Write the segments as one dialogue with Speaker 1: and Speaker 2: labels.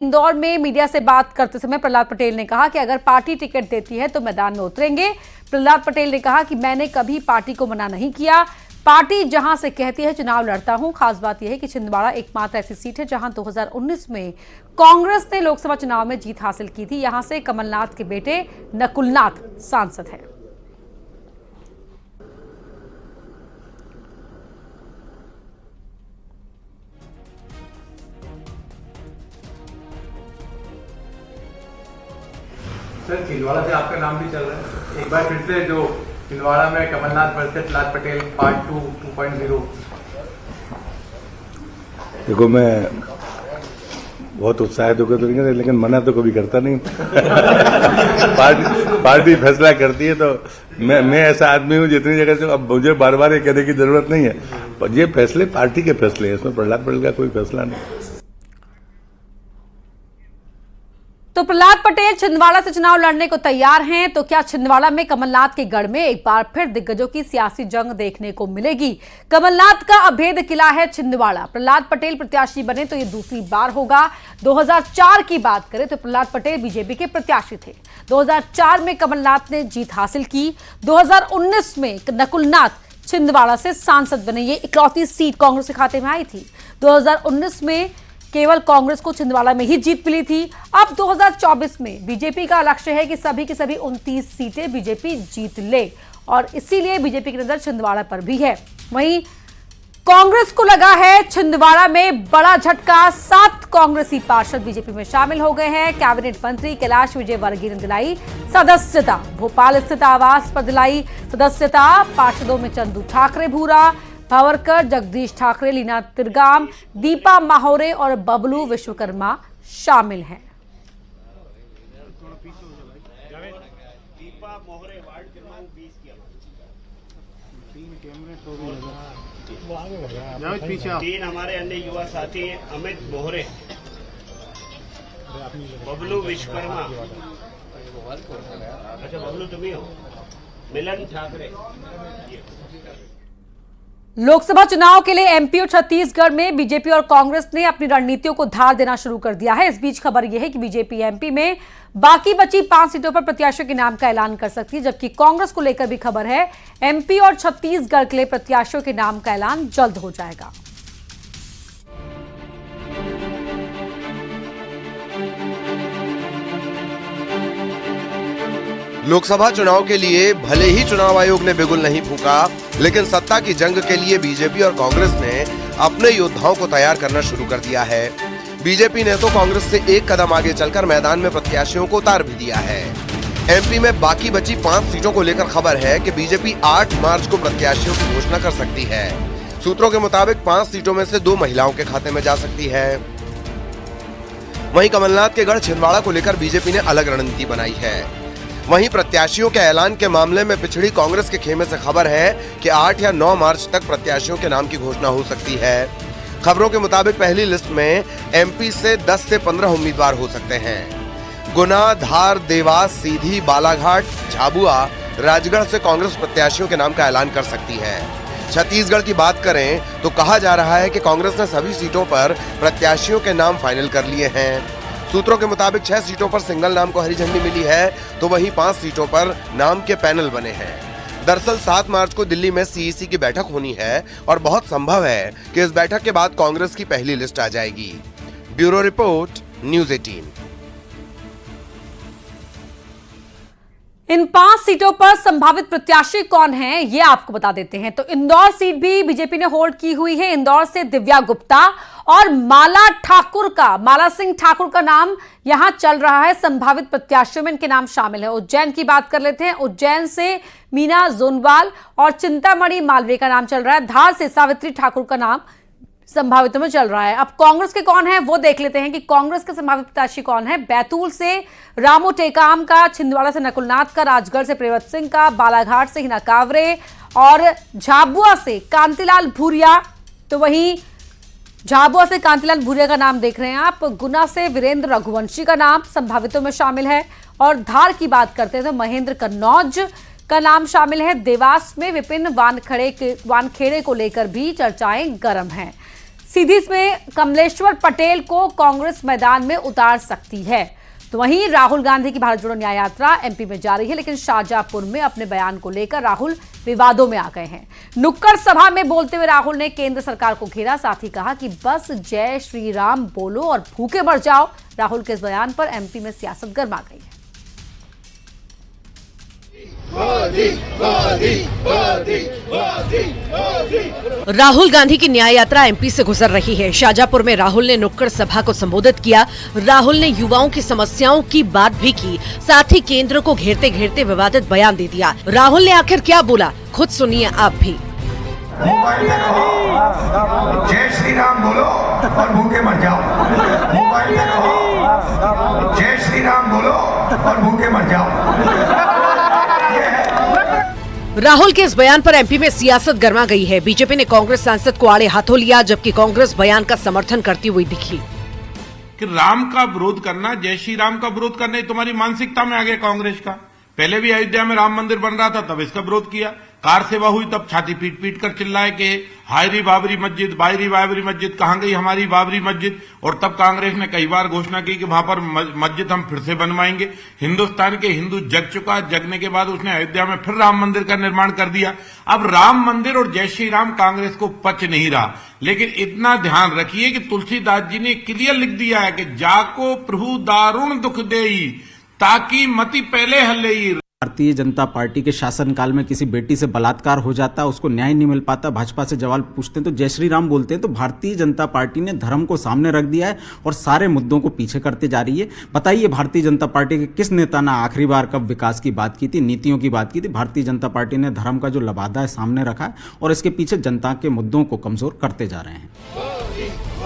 Speaker 1: इंदौर में मीडिया से बात करते समय प्रहलाद पटेल ने कहा कि अगर पार्टी टिकट देती है तो मैदान में उतरेंगे। प्रहलाद पटेल ने कहा कि मैंने कभी पार्टी को मना नहीं किया, पार्टी जहां से कहती है चुनाव लड़ता हूं। खास बात यह है कि छिंदवाड़ा एकमात्र ऐसी सीट है जहां 2019 में कांग्रेस ने लोकसभा चुनाव में जीत हासिल की थी। यहां से कमलनाथ के बेटे नकुलनाथ सांसद हैं।
Speaker 2: सर, छिंदवाड़ा से आपका नाम भी चल रहा है, एक बार फिर से जो छिंदवाड़ा में कमलनाथ वर्सेस प्रहलाद पटेल पार्ट 2 2.0।
Speaker 3: देखो, मैं बहुत उत्साहित होकर तो नहीं करता, लेकिन मना तो कभी करता नहीं। पार्टी फैसला करती है तो मैं ऐसा आदमी हूँ जितनी जगह से अब मुझे बार बार ये कहने की जरूरत नहीं है, पर ये फैसले पार्टी के फैसले हैं, इसमें प्रहलाद पटेल का कोई फैसला नहीं।
Speaker 1: तो प्रहलाद पटेल छिंदवाड़ा से चुनाव लड़ने को तैयार हैं, तो क्या छिंदवाड़ा में कमलनाथ के गढ़ में एक बार फिर दिग्गजों की सियासी जंग देखने को मिलेगी? कमलनाथ का अभेद किला है छिंदवाड़ा। प्रहलाद पटेल प्रत्याशी बने तो ये दूसरी बार होगा। 2004 की बात करें तो प्रहलाद पटेल बीजेपी के प्रत्याशी थे। 2004 में कमलनाथ ने जीत हासिल की। 2019 में नकुलनाथ छिंदवाड़ा से सांसद बने। ये इकलौती सीट कांग्रेस के खाते में आई थी। 2019 में केवल कांग्रेस को छिंदवाड़ा में ही जीत मिली थी। अब 2024 में बीजेपी का लक्ष्य है कि सभी की सभी 29 सीटें बीजेपी जीत ले, और इसीलिए बीजेपी की नजर छिंदवाड़ा पर भी है। वहीं कांग्रेस को लगा है छिंदवाड़ा में बड़ा झटका। 7 कांग्रेसी पार्षद बीजेपी में शामिल हो गए हैं। कैबिनेट मंत्री कैलाश विजयवर्गीय ने दिलाई सदस्यता। भोपाल स्थित आवास पर दिलाई सदस्यता। पार्षदों में चंदू ठाकरे भूरा, भावरकर, जगदीश ठाकरे, लीना तिरगाम, दीपा माहोरे और बबलू विश्वकर्मा शामिल हैं।
Speaker 4: तीन हमारे अन्य युवा साथी अमित मोहरे, बबलू विश्वकर्मा, अच्छा बबलू तुम ही हो, मिलन ठाकरे।
Speaker 1: लोकसभा चुनाव के लिए एमपी और छत्तीसगढ़ में बीजेपी और कांग्रेस ने अपनी रणनीतियों को धार देना शुरू कर दिया है। इस बीच खबर यह है कि बीजेपी एमपी में बाकी बची 5 सीटों पर प्रत्याशियों के नाम का ऐलान कर सकती है, जबकि कांग्रेस को लेकर भी खबर है एमपी और छत्तीसगढ़ के लिए प्रत्याशियों के नाम का ऐलान जल्द हो जाएगा।
Speaker 5: लोकसभा चुनाव के लिए भले ही चुनाव आयोग ने बिगुल नहीं फूंका, लेकिन सत्ता की जंग के लिए बीजेपी और कांग्रेस ने अपने योद्धाओं को तैयार करना शुरू कर दिया है। बीजेपी ने तो कांग्रेस से एक कदम आगे चलकर मैदान में प्रत्याशियों को उतार भी दिया है। एमपी में बाकी बची 5 सीटों को लेकर खबर है कि बीजेपी 8 मार्च को प्रत्याशियों की घोषणा कर सकती है। सूत्रों के मुताबिक 5 सीटों में से 2 महिलाओं के खाते में जा सकती है। वहीं कमलनाथ के गढ़ छिंदवाड़ा को लेकर बीजेपी ने अलग रणनीति बनाई है। वहीं प्रत्याशियों के ऐलान के मामले में पिछड़ी कांग्रेस के खेमे से खबर है कि 8 या 9 मार्च तक प्रत्याशियों के नाम की घोषणा हो सकती है। खबरों के मुताबिक पहली लिस्ट में एमपी से 10 से 15 उम्मीदवार हो सकते हैं। गुना, धार, देवास, सीधी, बालाघाट, झाबुआ, राजगढ़ से कांग्रेस प्रत्याशियों के नाम का ऐलान कर सकती है। छत्तीसगढ़ की बात करें तो कहा जा रहा है कि कांग्रेस ने सभी सीटों पर प्रत्याशियों के नाम फाइनल कर लिए हैं। सूत्रों के मुताबिक 6 सीटों पर सिंगल नाम को हरी झंडी मिली है, तो वहीं 5 सीटों पर नाम के पैनल बने हैं। दरअसल 7 मार्च को दिल्ली में सीईसी की बैठक होनी है और बहुत संभव है कि इस बैठक के बाद कांग्रेस की पहली लिस्ट आ जाएगी। Bureau report, news 18।
Speaker 1: इन 5 सीटों पर संभावित प्रत्याशी कौन हैं, ये आपको बता देते हैं। तो इंदौर सीट भी बीजेपी ने होल्ड की हुई है। इंदौर से दिव्या गुप्ता और माला सिंह ठाकुर का नाम यहां चल रहा है। संभावित प्रत्याशियों में इनके नाम शामिल है। उज्जैन की बात कर लेते हैं। उज्जैन से मीना जोनवाल और चिंतामणि मालवीय का नाम चल रहा है। धार से सावित्री ठाकुर का नाम संभावितों में चल रहा है। अब कांग्रेस के कौन है वो देख लेते हैं कि कांग्रेस के संभावित प्रत्याशी कौन है। बैतूल से रामू टेकाम का, छिंदवाड़ा से नकुलनाथ का, राजगढ़ से प्रियव्रत सिंह का, बालाघाट से हिना कावरे और झाबुआ से कांतिलाल भूरिया। तो वहीं झाबुआ से कांतिलाल भूरिया का नाम देख रहे हैं आप। गुना से वीरेंद्र रघुवंशी का नाम संभावितों में शामिल है। और धार की बात करते हैं तो महेंद्र कन्नौज का नाम शामिल है। देवास में विपिन वानखेड़े को लेकर भी चर्चाएं गर्म हैं। सीधी इसमें कमलेश्वर पटेल को कांग्रेस मैदान में उतार सकती है। तो वहीं राहुल गांधी की भारत जोड़ो न्याय यात्रा एमपी में जारी है, लेकिन शाहजहांपुर में अपने बयान को लेकर राहुल विवादों में आ गए हैं। नुक्कड़ सभा में बोलते हुए राहुल ने केंद्र सरकार को घेरा, साथ ही कहा कि बस जय श्री राम बोलो और भूखे मर जाओ। राहुल के इस बयान पर एमपी में सियासत गर्मा गई है।
Speaker 6: राहुल गांधी की न्याय यात्रा एमपी से गुजर रही है। शाहजहांपुर में राहुल ने नुक्कड़ सभा को संबोधित किया। राहुल ने युवाओं की समस्याओं की बात भी की, साथ ही केंद्र को घेरते घेरते विवादित बयान दे दिया। राहुल ने आखिर क्या बोला, खुद सुनिए आप भी।
Speaker 7: जय श्री राम बोलो और भूखे मर जाओ। मोबाइल में कहो जय श्री राम बोलो और भूखे मर जाओ।
Speaker 6: राहुल के इस बयान पर एमपी में सियासत गर्मा गई है। बीजेपी ने कांग्रेस सांसद को आड़े हाथों लिया, जबकि कांग्रेस बयान का समर्थन करती हुई दिखी।
Speaker 8: कि राम का विरोध करना, जय श्री राम का विरोध करना, ये तुम्हारी मानसिकता में आ गया कांग्रेस का। पहले भी अयोध्या में राम मंदिर बन रहा था, तब इसका विरोध किया। कार सेवा हुई तब छाती पीट पीट कर चिल्लाए कि हायरी बाबरी मस्जिद, बायरी बाबरी मस्जिद, कहां गई हमारी बाबरी मस्जिद। और तब कांग्रेस ने कई बार घोषणा की कि वहां पर मस्जिद हम फिर से बनवाएंगे। हिंदुस्तान के हिंदू जग चुका, जगने के बाद उसने अयोध्या में फिर राम मंदिर का निर्माण कर दिया। अब राम मंदिर और जय श्री राम कांग्रेस को पच नहीं रहा। लेकिन इतना ध्यान रखिए कि तुलसीदास जी ने क्लियर लिख दिया है कि जाको प्रभु दारुण दुख देई, ताकि मति पहले हल्लेई।
Speaker 9: भारतीय जनता पार्टी के शासनकाल में किसी बेटी से बलात्कार हो जाता, उसको न्याय नहीं मिल पाता, भाजपा से सवाल पूछते हैं तो जय श्री राम बोलते हैं। तो भारतीय जनता पार्टी ने धर्म को सामने रख दिया है और सारे मुद्दों को पीछे करते जा रही है। बताइए भारतीय जनता पार्टी के किस नेता ने आखिरी बार कब विकास की बात की थी, नीतियों की बात की थी? भारतीय जनता पार्टी ने धर्म का जो लबादा है सामने रखा है और इसके पीछे जनता के मुद्दों को कमजोर करते जा रहे हैं।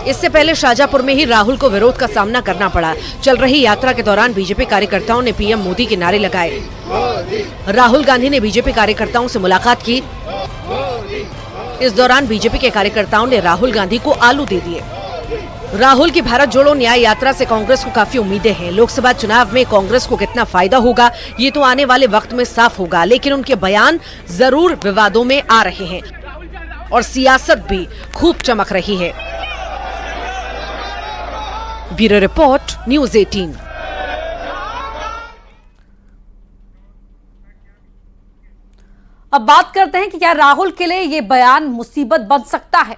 Speaker 6: इससे पहले शाहजहांपुर में ही राहुल को विरोध का सामना करना पड़ा। चल रही यात्रा के दौरान बीजेपी कार्यकर्ताओं ने पीएम मोदी के नारे लगाए। राहुल गांधी ने बीजेपी कार्यकर्ताओं से मुलाकात की। इस दौरान बीजेपी के कार्यकर्ताओं ने राहुल गांधी को आलू दे दिए। राहुल की भारत जोड़ो न्याय यात्रा से कांग्रेस को काफी उम्मीदें हैं। लोकसभा चुनाव में कांग्रेस को कितना फायदा होगा, ये तो आने वाले वक्त में साफ होगा, लेकिन उनके बयान जरूर विवादों में आ रहे हैं और सियासत भी खूब चमक रही है। Bureau report, news 18।
Speaker 1: अब बात करते हैं कि क्या राहुल के लिए यह बयान मुसीबत बन सकता है।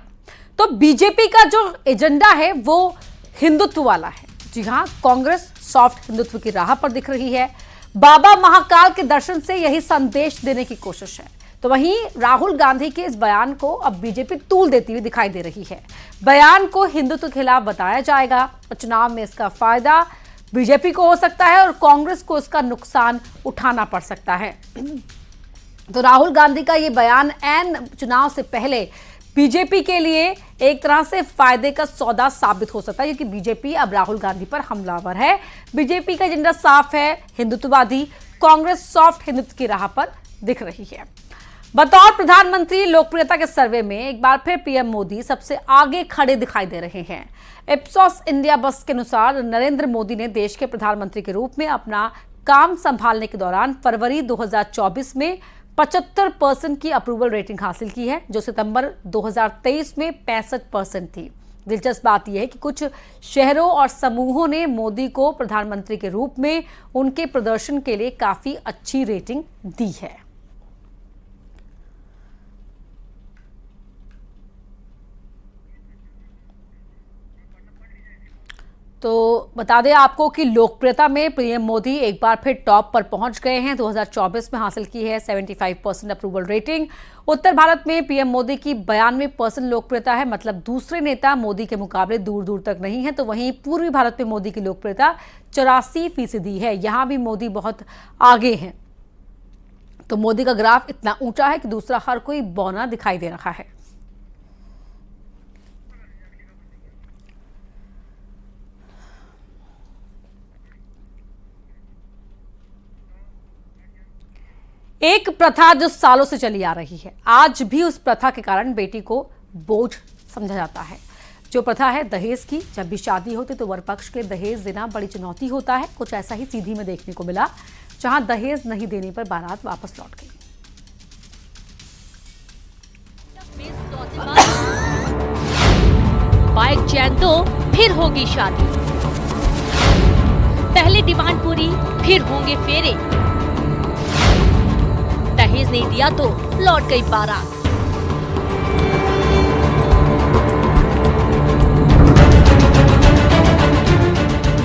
Speaker 1: तो बीजेपी का जो एजेंडा है वो हिंदुत्व वाला है। जी हां, कांग्रेस सॉफ्ट हिंदुत्व की राह पर दिख रही है। बाबा महाकाल के दर्शन से यही संदेश देने की कोशिश है। तो वहीं राहुल गांधी के इस बयान को अब बीजेपी तूल देती हुई दिखाई दे रही है। बयान को हिंदुत्व के खिलाफ बताया जाएगा और चुनाव में इसका फायदा बीजेपी को हो सकता है और कांग्रेस को इसका नुकसान उठाना पड़ सकता है। तो राहुल गांधी का ये बयान ऐन चुनाव से पहले बीजेपी के लिए एक तरह से फायदे का सौदा साबित हो सकता है, क्योंकि बीजेपी अब राहुल गांधी पर हमलावर है। बीजेपी का एजेंडा साफ है, हिंदुत्ववादी। कांग्रेस सॉफ्ट हिंदुत्व की राह पर दिख रही है। बतौर प्रधानमंत्री लोकप्रियता के सर्वे में एक बार फिर पीएम मोदी सबसे आगे खड़े दिखाई दे रहे हैं। इप्सोस इंडिया बस के अनुसार नरेंद्र मोदी ने देश के प्रधानमंत्री के रूप में अपना काम संभालने के दौरान फरवरी 2024 में 75% की अप्रूवल रेटिंग हासिल की है, जो सितंबर 2023 में 65% थी। दिलचस्प बात यह है कि कुछ शहरों और समूहों ने मोदी को प्रधानमंत्री के रूप में उनके प्रदर्शन के लिए काफी अच्छी रेटिंग दी है। तो बता दें आपको कि लोकप्रियता में पीएम मोदी एक बार फिर टॉप पर पहुंच गए हैं। 2024 में हासिल की है 75% अप्रूवल रेटिंग। उत्तर भारत में पीएम मोदी की 92% लोकप्रियता है, मतलब दूसरे नेता मोदी के मुकाबले दूर दूर तक नहीं है। तो वहीं पूर्वी भारत में मोदी की लोकप्रियता 84% है। यहां भी मोदी बहुत आगे हैं। तो मोदी का ग्राफ इतना ऊंचा है कि दूसरा हर कोई बौना दिखाई दे रहा है। एक प्रथा जो सालों से चली आ रही है, आज भी उस प्रथा के कारण बेटी को बोझ समझा जाता है। जो प्रथा है दहेज की। जब भी शादी होती तो वर पक्ष के दहेज देना बड़ी चुनौती होता है। कुछ ऐसा ही सीधी में देखने को मिला, जहां दहेज नहीं देने पर बारात वापस लौट गई।
Speaker 10: बाइक चैन तो फिर होगी शादी। पहले डिमांड पूरी, फिर होंगे फेरे। दहेज नहीं दिया तो लौट गई बारात।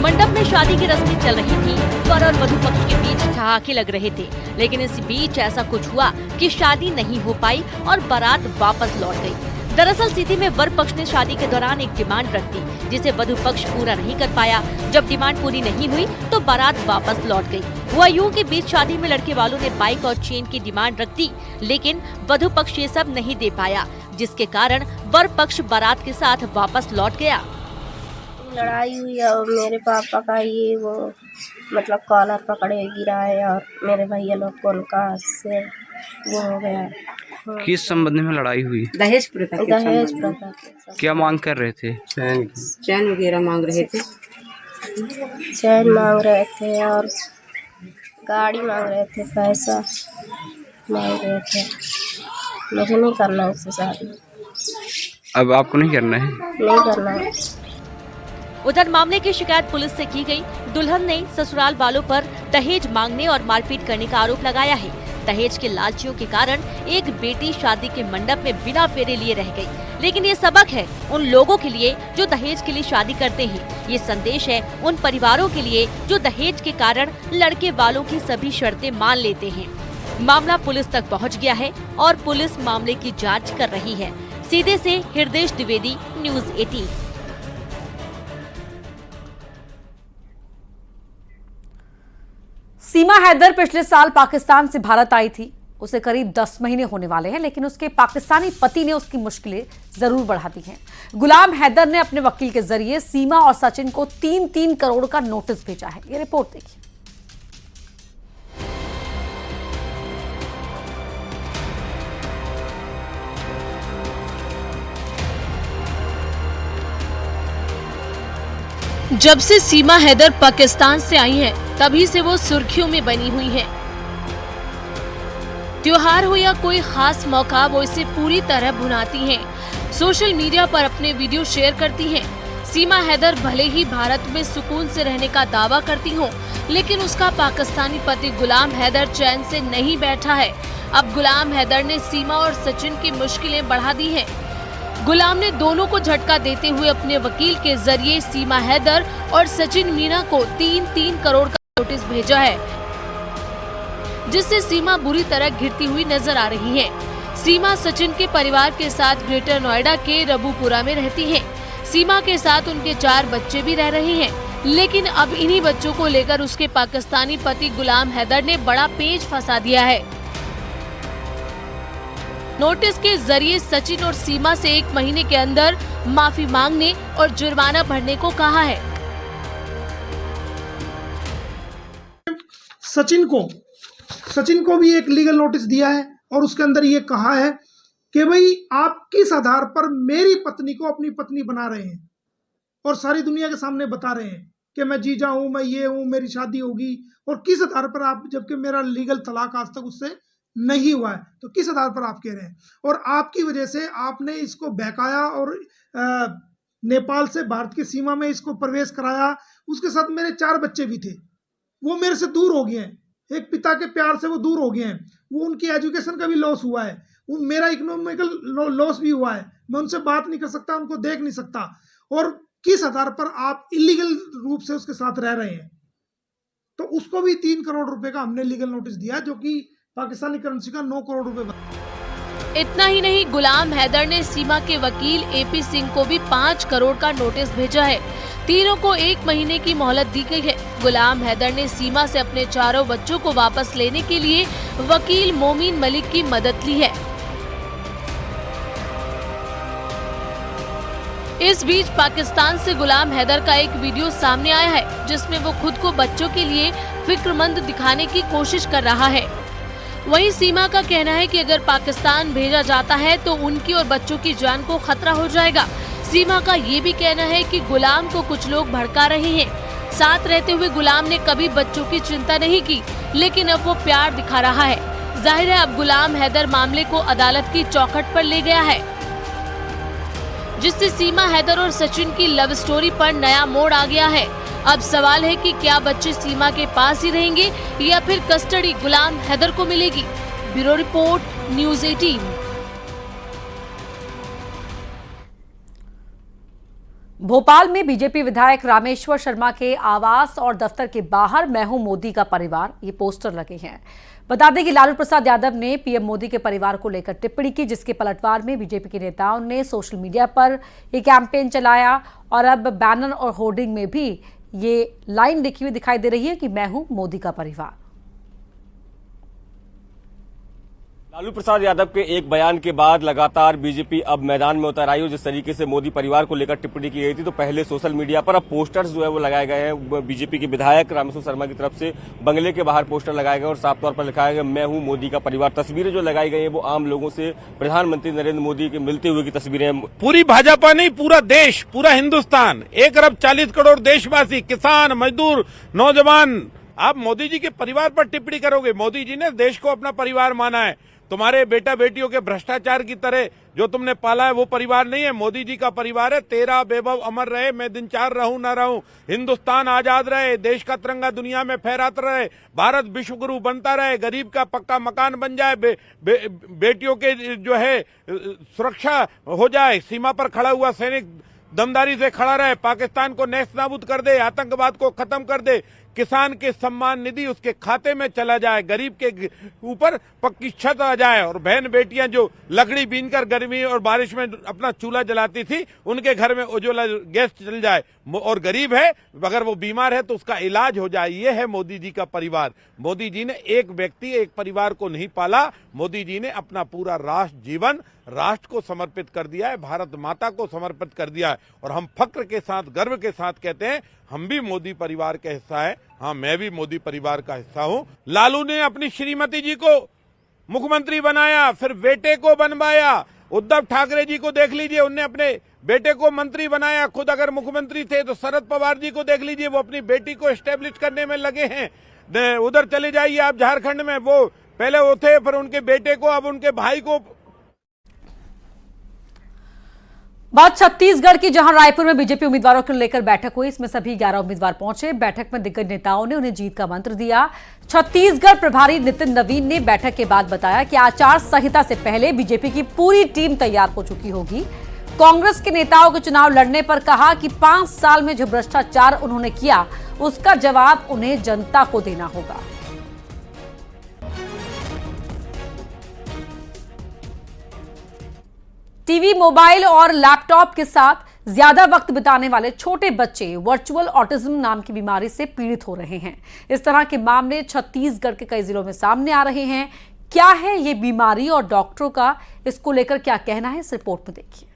Speaker 10: मंडप में शादी की रस्में चल रही थी। वर और वधू पक्ष के बीच ठहाके लग रहे थे, लेकिन इस बीच ऐसा कुछ हुआ कि शादी नहीं हो पाई और बारात वापस लौट गई। दरअसल सीधी में वर पक्ष ने शादी के दौरान एक डिमांड रख दी, जिसे वधू पक्ष पूरा नहीं कर पाया। जब डिमांड पूरी नहीं हुई तो बारात वापस लौट गई। हुआ यूं कि बीच शादी में लड़के वालों ने बाइक और चेन की डिमांड रख दी, लेकिन वधू पक्ष ये सब नहीं दे पाया, जिसके कारण वर पक्ष बारात के साथ वापस लौट गया।
Speaker 11: लड़ाई हुई और मेरे पापा का ये वो मतलब कॉलर पकड़े गिरा है और मेरे भैया लोग को उनका सिर वो हो गया।
Speaker 12: किस संबंध में लड़ाई हुई?
Speaker 11: दहेज प्रथा।
Speaker 12: क्या मांग कर रहे थे?
Speaker 11: चैन वगैरह मांग रहे थे। चैन मांग रहे थे और गाड़ी मांग रहे थे, पैसा मांग रहे थे। मुझे नहीं करना उससे शादी।
Speaker 12: अब आपको नहीं करना है?
Speaker 11: नहीं करना है।
Speaker 10: उधर मामले की शिकायत पुलिस से की गई। दुल्हन ने ससुराल वालों पर दहेज मांगने और मारपीट करने का आरोप लगाया है। दहेज के लालचियों के कारण एक बेटी शादी के मंडप में बिना फेरे लिए रह गई। लेकिन ये सबक है उन लोगों के लिए जो दहेज के लिए शादी करते हैं। ये संदेश है उन परिवारों के लिए जो दहेज के कारण लड़के वालों की सभी शर्तें मान लेते हैं। मामला पुलिस तक पहुंच गया है और पुलिस मामले की जांच कर रही है। सीधे से हृदय द्विवेदी, न्यूज़ 18।
Speaker 1: सीमा हैदर पिछले साल पाकिस्तान से भारत आई थी। उसे करीब 10 महीने होने वाले हैं, लेकिन उसके पाकिस्तानी पति ने उसकी मुश्किलें जरूर बढ़ा दी हैं। गुलाम हैदर ने अपने वकील के जरिए सीमा और सचिन को 3-3 करोड़ का नोटिस भेजा है। ये रिपोर्ट देखिए।
Speaker 13: जब से सीमा हैदर पाकिस्तान से आई है, तभी से वो सुर्खियों में बनी हुई है। त्योहार हो या कोई खास मौका, वो इसे पूरी तरह भुनाती हैं। सोशल मीडिया पर अपने वीडियो शेयर करती हैं। सीमा हैदर भले ही भारत में सुकून से रहने का दावा करती हो, लेकिन उसका पाकिस्तानी पति गुलाम हैदर चैन से नहीं बैठा है। अब गुलाम हैदर ने सीमा और सचिन की मुश्किलें बढ़ा दी हैं। गुलाम ने दोनों को झटका देते हुए अपने वकील के जरिए सीमा हैदर और सचिन मीना को 3-3 करोड़ का नोटिस भेजा है, जिससे सीमा बुरी तरह घिरती हुई नजर आ रही है। सीमा सचिन के परिवार के साथ ग्रेटर नोएडा के रबूपुरा में रहती है। सीमा के साथ उनके 4 बच्चे भी रह रहे हैं, लेकिन अब इन्हीं बच्चों को लेकर उसके पाकिस्तानी पति गुलाम हैदर ने बड़ा पेच फंसा दिया है। नोटिस के जरिए सचिन और सीमा से 1 महीने के अंदर माफी मांगने और जुर्माना भरने को कहा है।
Speaker 14: सचिन को भी एक लीगल नोटिस दिया है और उसके अंदर ये कहा है कि भाई आप किस आधार पर मेरी पत्नी को अपनी पत्नी बना रहे हैं और सारी दुनिया के सामने बता रहे हैं कि मैं जीजा हूं, मैं ये हूं, मेरी शादी होगी, और किस आधार पर आप, जबकि मेरा लीगल तलाक आज तक उससे नहीं हुआ है, तो किस आधार पर आप कह रहे हैं? और आपकी वजह से आपने इसको बहकाया और नेपाल से भारत की सीमा में इसको प्रवेश कराया। उसके साथ मेरे 4 बच्चे भी थे, वो मेरे से दूर हो गए हैं। एक पिता के प्यार से वो दूर हो गए हैं। वो उनकी एजुकेशन का भी लॉस हुआ है, मेरा इकोनॉमिकल लॉस भी हुआ है। मैं उनसे बात नहीं कर सकता, उनको देख नहीं सकता। और किस आधार पर आप इलीगल रूप से उसके साथ रह रहे हैं? तो उसको भी 3 करोड़ रुपए का हमने लीगल नोटिस दिया, जो कि पाकिस्तानी करेंसी का 9 करोड़ रुपए।
Speaker 13: इतना ही नहीं, गुलाम हैदर ने सीमा के वकील AP सिंह को भी 5 करोड़ का नोटिस भेजा है। तीनों को 1 महीने की मोहलत दी गई है। गुलाम हैदर ने सीमा से अपने 4 बच्चों को वापस लेने के लिए वकील मोमीन मलिक की मदद ली है। इस बीच पाकिस्तान से गुलाम हैदर का एक वीडियो सामने आया है, जिसमें वो खुद को बच्चों के लिए फिक्रमंद दिखाने की कोशिश कर रहा है। वहीं सीमा का कहना है कि अगर पाकिस्तान भेजा जाता है तो उनकी और बच्चों की जान को खतरा हो जाएगा। सीमा का ये भी कहना है कि गुलाम को कुछ लोग भड़का रहे हैं। साथ रहते हुए गुलाम ने कभी बच्चों की चिंता नहीं की, लेकिन अब वो प्यार दिखा रहा है। जाहिर है अब गुलाम हैदर मामले को अदालत की चौखट पर ले गया है। जिससे सीमा हैदर और सचिन की लव स्टोरी पर नया मोड़ आ गया है। अब सवाल है कि क्या बच्चे सीमा के पास ही रहेंगे या फिर कस्टडी गुलाम हैदर को मिलेगी। Bureau report, news 18।
Speaker 1: भोपाल में बीजेपी विधायक रामेश्वर शर्मा के आवास और दफ्तर के बाहर मैं हूं मोदी का परिवार, ये पोस्टर लगे हैं। बता दें कि लालू प्रसाद यादव ने पीएम मोदी के परिवार को लेकर टिप्पणी की, जिसके पलटवार में बीजेपी के नेताओं ने सोशल मीडिया पर ये कैंपेन चलाया और अब बैनर और होर्डिंग में भी ये लाइन लिखी हुई दिखाई दे रही है कि मैं हूं मोदी का परिवार।
Speaker 15: लालू प्रसाद यादव के एक बयान के बाद लगातार बीजेपी अब मैदान में उतर आई है। जिस तरीके से मोदी परिवार को लेकर टिप्पणी की गई थी, तो पहले सोशल मीडिया पर अब पोस्टर्स जो है वो लगाए गए हैं। बीजेपी के विधायक रामेश्वर शर्मा की तरफ से बंगले के बाहर पोस्टर लगाए गए और साफ तौर पर लिखा गया मैं हूं मोदी का परिवार। तस्वीरें जो लगाई गई है वो आम लोगों से प्रधानमंत्री नरेंद्र मोदी के मिलते हुए की तस्वीरें हैं।
Speaker 8: पूरी भाजपा नहीं, पूरा देश, पूरा हिंदुस्तान, 1 अरब 40 करोड़ देशवासी, किसान, मजदूर, नौजवान, आप मोदी जी के परिवार पर टिप्पणी करोगे। मोदी जी ने देश को अपना परिवार माना है। तुम्हारे बेटा बेटियों के भ्रष्टाचार की तरह जो तुमने पाला है वो परिवार नहीं है, मोदी जी का परिवार है। तेरा वैभव अमर रहे, मैं दिन चार रहूं ना रहूं, हिंदुस्तान आजाद रहे, देश का तिरंगा दुनिया में फहराता रहे, भारत विश्व गुरु बनता रहे, गरीब का पक्का मकान बन जाए, बेटियों के जो है सुरक्षा हो जाए, सीमा पर खड़ा हुआ सैनिक दमदारी से खड़ा रहे, पाकिस्तान को नेस्त नाबूद कर दे, आतंकवाद को खत्म कर दे, किसान के सम्मान निधि उसके खाते में चला जाए, गरीब के ऊपर पक्की छत आ जाए और बहन बेटियां जो लकड़ी बीनकर गर्मी और बारिश में अपना चूल्हा जलाती थी उनके घर में उज्ज्वला गैस चल जाए, और गरीब है अगर वो बीमार है तो उसका इलाज हो जाए। ये है मोदी जी का परिवार। मोदी जी ने एक व्यक्ति एक परिवार को नहीं पाला, मोदी जी ने अपना पूरा राष्ट्र जीवन राष्ट्र को समर्पित कर दिया है, भारत माता को समर्पित कर दिया है। और हम फक्र के साथ, गर्व के साथ कहते हैं हम भी मोदी परिवार का हिस्सा है। हाँ, मैं भी मोदी परिवार का हिस्सा हूं। लालू ने अपनी श्रीमती जी को मुख्यमंत्री बनाया, फिर बेटे को बनवाया। उद्धव ठाकरे जी को देख लीजिए, उनने अपने बेटे को मंत्री बनाया। खुद अगर मुख्यमंत्री थे तो शरद पवार जी को देख लीजिए, वो अपनी बेटी को एस्टेब्लिश करने में लगे हैं। उधर चले जाइए आप झारखंड में, वो पहले वो थे, फिर उनके बेटे को, अब उनके भाई को।
Speaker 1: बात छत्तीसगढ़ की, जहां रायपुर में बीजेपी उम्मीदवारों को लेकर बैठक हुई। इसमें सभी 11 उम्मीदवार पहुंचे। बैठक में दिग्गज नेताओं ने उन्हें जीत का मंत्र दिया। छत्तीसगढ़ प्रभारी नितिन नवीन ने बैठक के बाद बताया कि आचार संहिता से पहले बीजेपी की पूरी टीम तैयार हो चुकी होगी। कांग्रेस के नेताओं को चुनाव लड़ने पर कहा कि 5 साल में जो भ्रष्टाचार उन्होंने किया उसका जवाब उन्हें जनता को देना होगा। टीवी, मोबाइल और लैपटॉप के साथ ज्यादा वक्त बिताने वाले छोटे बच्चे वर्चुअल ऑटिज्म नाम की बीमारी से पीड़ित हो रहे हैं। इस तरह के मामले छत्तीसगढ़ के कई जिलों में सामने आ रहे हैं। क्या है ये बीमारी और डॉक्टरों का इसको लेकर क्या कहना है, इस रिपोर्ट में देखिए।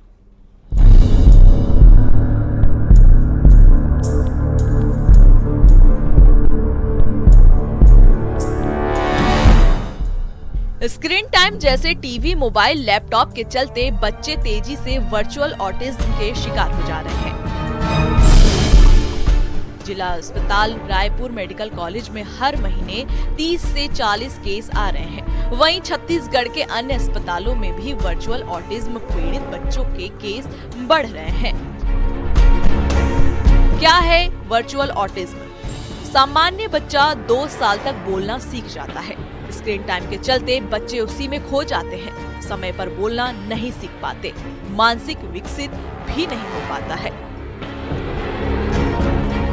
Speaker 10: स्क्रीन टाइम जैसे टीवी, मोबाइल, लैपटॉप के चलते बच्चे तेजी से वर्चुअल ऑटिज्म के शिकार हो जा रहे हैं। जिला अस्पताल रायपुर मेडिकल कॉलेज में हर महीने 30 से 40 केस आ रहे हैं। वहीं छत्तीसगढ़ के अन्य अस्पतालों में भी वर्चुअल ऑटिज्म पीड़ित बच्चों के केस बढ़ रहे हैं। क्या है वर्चुअल ऑटिज्म? सामान्य बच्चा 2 साल तक बोलना सीख जाता है। स्क्रीन टाइम के चलते बच्चे उसी में खो जाते हैं। समय पर बोलना नहीं सीख पाते, मानसिक विकसित भी नहीं हो पाता है।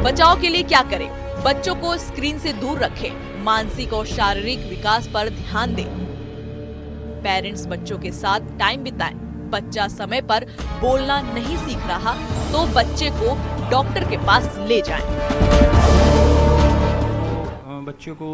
Speaker 10: बचाव के लिए क्या करें? बच्चों को स्क्रीन से दूर रखें, मानसिक और शारीरिक विकास पर ध्यान दें। पेरेंट्स बच्चों के साथ टाइम बिताएं। बच्चा समय पर बोलना नहीं सीख रहा तो बच्चे को डॉक्टर के पास ले जाएं।
Speaker 16: बच्चों को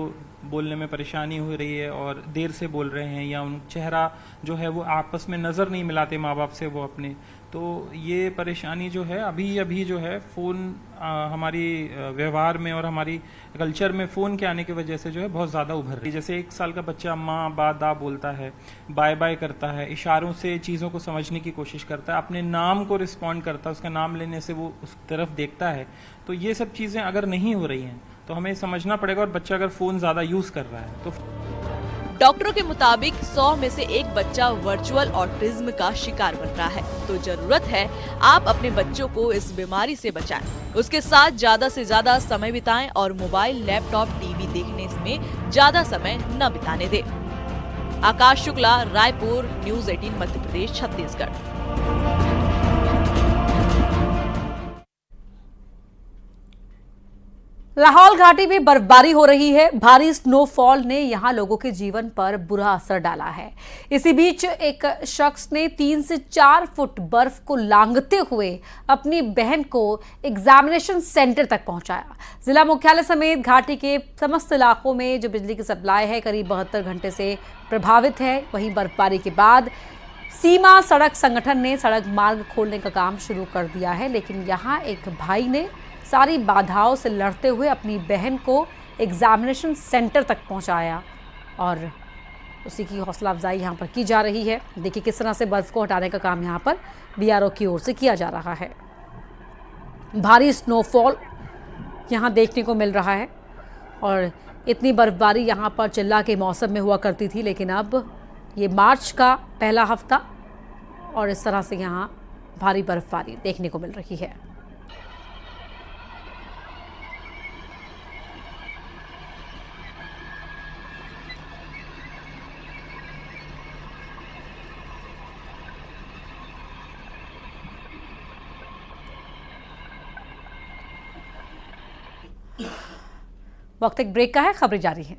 Speaker 16: बोलने में परेशानी हो रही है और देर से बोल रहे हैं, या उन चेहरा जो है वो आपस में नज़र नहीं मिलाते माँ बाप से वो अपने, तो ये परेशानी जो है अभी जो है फ़ोन हमारी व्यवहार में और हमारी कल्चर में फ़ोन के आने की वजह से जो है बहुत ज़्यादा उभर रही है। जैसे 1 साल का बच्चा माँ बा दा बोलता है, बाय बाय करता है, इशारों से चीज़ों को समझने की कोशिश करता है, अपने नाम को रिस्पॉन्ड करता है, उसका नाम लेने से वो उस तरफ देखता है। तो ये सब चीज़ें अगर नहीं हो रही हैं तो हमें समझना पड़ेगा। और बच्चा अगर फ़ोन ज़्यादा यूज़ कर रहा है तो
Speaker 17: डॉक्टरों के मुताबिक 100 में से एक बच्चा वर्चुअल ऑटिज्म का शिकार बन रहा है। तो जरूरत है आप अपने बच्चों को इस बीमारी से बचाएं, उसके साथ ज्यादा से ज्यादा समय बिताएं और मोबाइल, लैपटॉप, टीवी देखने में ज्यादा समय न बिताने दें। आकाश शुक्ला, रायपुर, न्यूज़ 18 मध्य प्रदेश, छत्तीसगढ़।
Speaker 1: लाहौल घाटी में बर्फबारी हो रही है। भारी स्नोफॉल ने यहां लोगों के जीवन पर बुरा असर डाला है। इसी बीच एक शख्स ने 3 से 4 फुट बर्फ को लांघते हुए अपनी बहन को एग्जामिनेशन सेंटर तक पहुंचाया। जिला मुख्यालय समेत घाटी के समस्त इलाकों में जो बिजली की सप्लाई है करीब 72 घंटे से प्रभावित है। वहीं बर्फबारी के बाद सीमा सड़क संगठन ने सड़क मार्ग खोलने का काम शुरू कर दिया है, लेकिन यहाँ एक भाई ने सारी बाधाओं से लड़ते हुए अपनी बहन को एग्जामिनेशन सेंटर तक पहुंचाया और उसी की हौसला अफजाई यहाँ पर की जा रही है। देखिए किस तरह से बर्फ को हटाने का काम यहाँ पर बीआरओ की ओर से किया जा रहा है। भारी स्नोफॉल यहाँ देखने को मिल रहा है और इतनी बर्फबारी यहाँ पर चिल्ला के मौसम में हुआ करती थी, लेकिन अब ये मार्च का पहला हफ्ता और इस तरह से यहाँ भारी बर्फबारी देखने को मिल रही है। वक्त एक ब्रेक का है, खबरें जारी हैं।